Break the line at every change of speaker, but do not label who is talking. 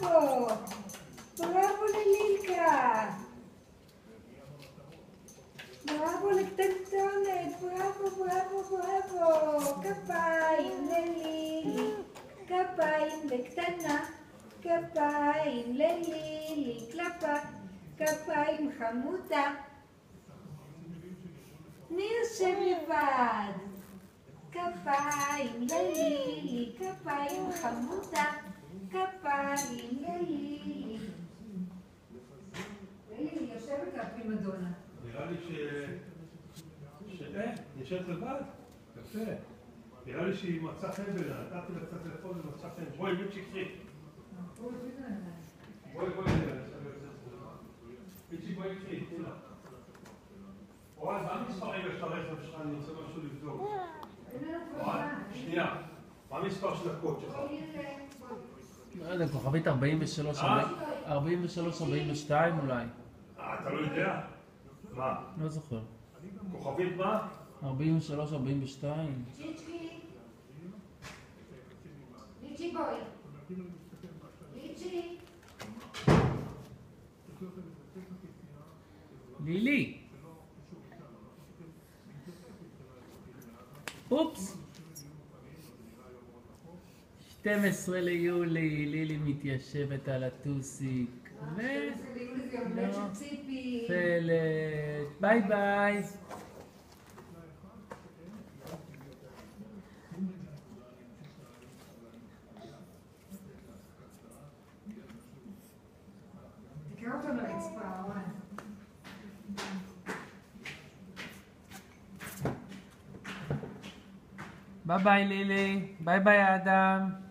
בראבו! בראבו ללילקה! בראבו לקטנטונת! בראבו, בראבו, בראבו! כפיים ללילי! כפיים לקטנה! כפיים ללילי! כפיים חמודה! מי יושב לבד? כפיים ללילי, כפיים חמודה, כפיים ללילי. לילי יושבת כפי מדונה.
נראה לי נשארת לבד? יפה. נראה לי שהיא מצאה חן בינה, נתתי לה קצת טלפון ומצאה חן. בואי, מיצ'י קחי. בואי. מיצ'י בואי קחי, תודה. אורן, מה המספרים יש לרכב שלך? אני רוצה משהו לבדוק. שנייה, מה המספר של הקוד שלך?
לא יודע, כוכבית 43, 42 אולי.
אתה לא יודע? מה?
לא זוכר.
כוכבית מה?
43, 42.
צ'יצ'קי. ליצ'י בואי. ליצ'י.
לילי. אופס. 12 ליולי, לילי מתיישבת על הטוסיק. פלט. ביי ביי.
תקרא אותו לרצפה, אורן.
ביי ביי לילי. ביי ביי אדם.